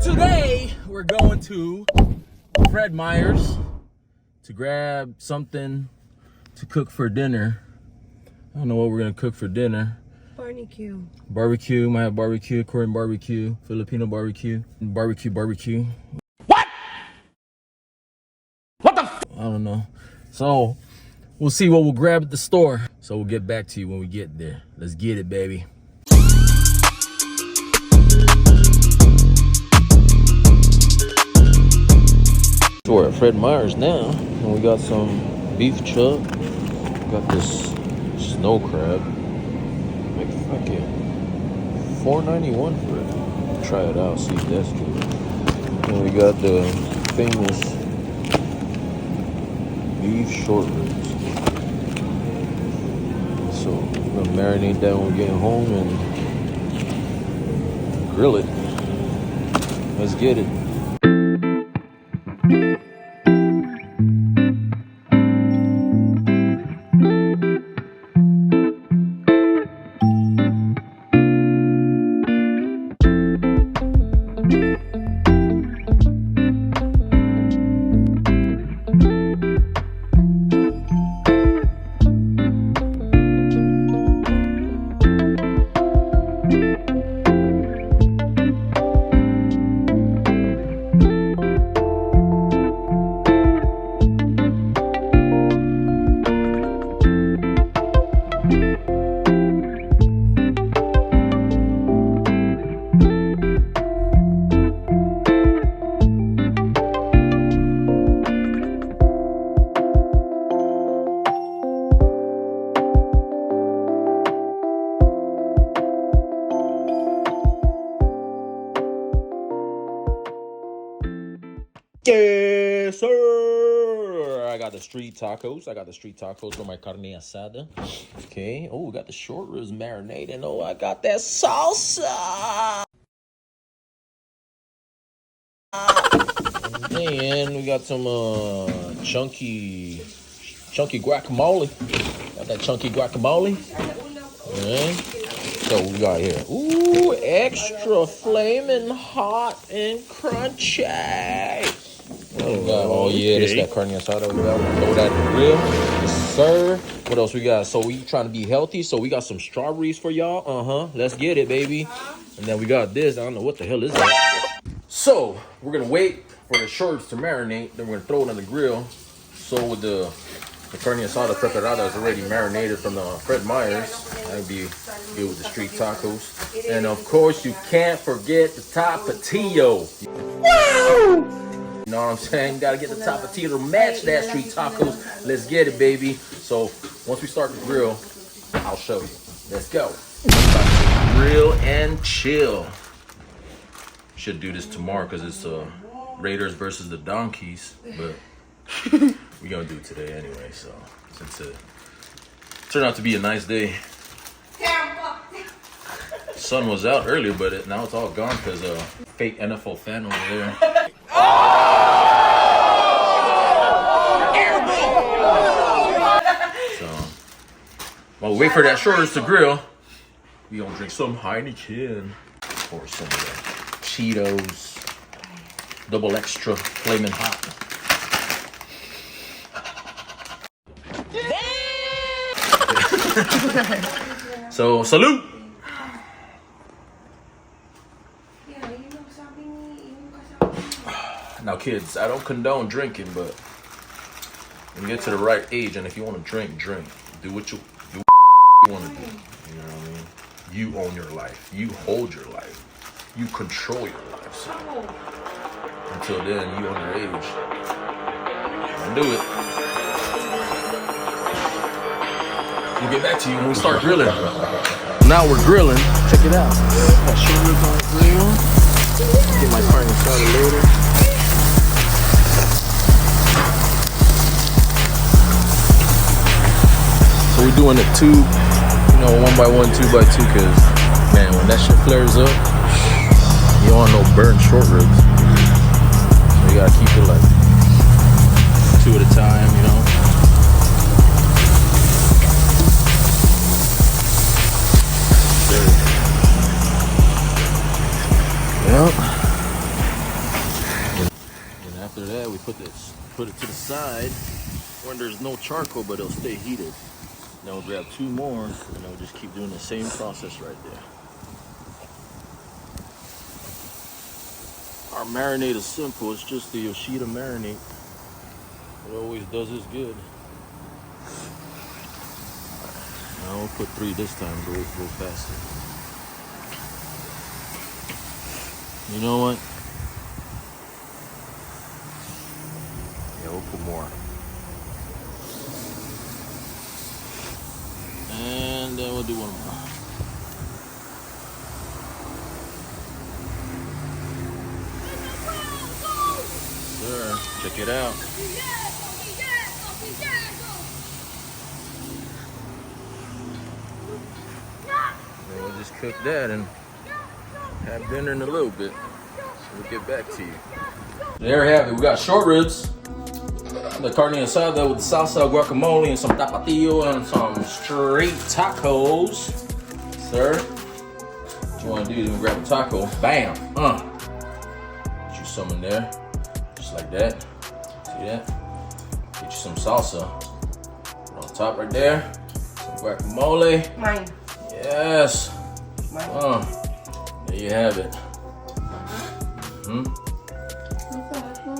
Today we're going to Fred Meyer's to grab something to cook for dinner. I don't know what we're gonna cook for dinner. Barbecue, might have barbecue, Korean barbecue, Filipino barbecue, barbecue. What the I don't know. So we'll see what we'll grab at the store. So we'll get back to you when we get there. Let's get it, baby. So we're at Fred Meyer's now, and we got some beef chuck. Got this snow crab. Like fucking $4.91 for it. Try it out, see if that's good. And we got the famous beef short ribs. So we're gonna marinate that when we get home and grill it. Let's get it. Yes, sir. I got the street tacos. For my carne asada. Okay. Oh, we got the short ribs marinated. Oh, I got that salsa. And we got some chunky guacamole. Got that chunky guacamole. Okay. So we got here. Ooh, extra flaming hot and crunchy. Oh yeah, this got carne asada. We got throw that in the grill. Yes, sir. What else we got? So we trying to be healthy. So we got some strawberries for y'all. Let's get it, baby. And then we got this. I don't know what the hell is that. So we're gonna wait for the shorts to marinate. Then we're gonna throw it on the grill. So with the carne asada preparada is already marinated from the Fred Meyer's. That'll be good with the street tacos. And of course, you can't forget the tapatio. Wow! You know what I'm saying? You gotta get the tapatio to match that street tacos. Let's get it, baby. So once we start the grill, I'll show you. Let's go. Grill and chill. Should do this tomorrow because it's Raiders versus the Donkeys, but we're gonna do it today anyway. So since it turned out to be a nice day. Sun was out earlier, but now it's all gone because a fake NFL fan over there. So while we wait for that shorts to grill, we gonna drink some Heineken or some Cheetos, double extra, flaming hot. So salute. Now kids, I don't condone drinking, but when you get to the right age, and if you want to drink, drink. Do what you want to do. You know what I mean? You own your life. You hold your life. You control your life. So until then, you own your age. Don't do it. We'll get back to you when we start grilling. Now we're grilling. Check it out. Got short ribs on the grill. Get my carne asada later. So we're doing it two, one by one, 2 by 2, because man, when that shit flares up, you don't want no burnt short ribs. So you gotta keep it like 2 at a time, Yep. after that, we put it to the side when there's no charcoal, but it'll stay heated. Then we'll grab 2 more, and then we'll just keep doing the same process right there. Our marinade is simple. It's just the Yoshida marinade. It always does us good. Now we'll put 3 this time. Go faster. You know what? Yeah, we'll put more. And then we'll do 1 more. Sir, check it out. Then we'll just cook that and have dinner in a little bit. We'll get back to you. There we have it. We got short ribs, the carne asada with the salsa, guacamole, and some tapatio and some straight tacos. Sir, what you want to do is grab a taco. Bam. Put you some in there, just like that. See that? Get you some salsa. Put on top right there. Some guacamole. Mine. Yes. There you have it.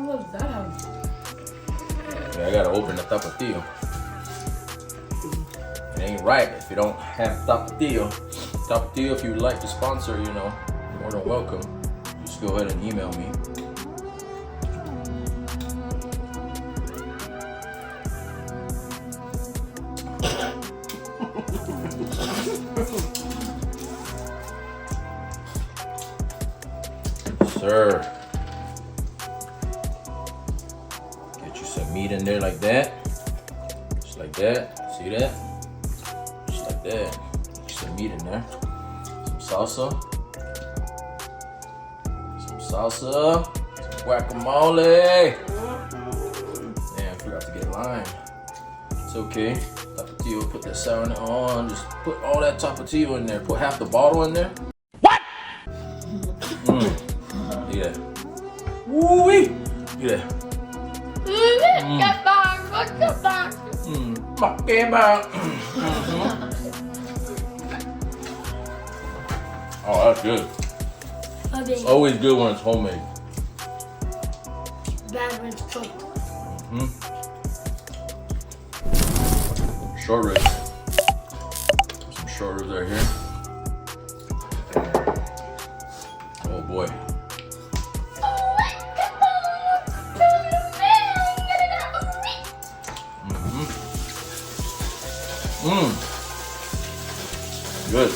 What's that? Yeah, I gotta open the tapatio. It ain't right if you don't have tapatio. Tapatio, if you would like to sponsor, you know, you're more than welcome. Just go ahead and email me. Sir. Get you some meat in there like that. Just like that. See that? Just like that. Get you some meat in there. Some salsa. Some salsa. Some guacamole. Damn, I forgot to get lime. It's okay. Tapatio, put that sour on. Just put all that tapatio in there. Put half the bottle in there. What? Yeah. Woo-wee! Yeah. Get back! Get back! Get back! Oh, that's good. It's always good when it's homemade. Bad when it's cooked. Short ribs. Some short ribs right here. Oh boy. Good.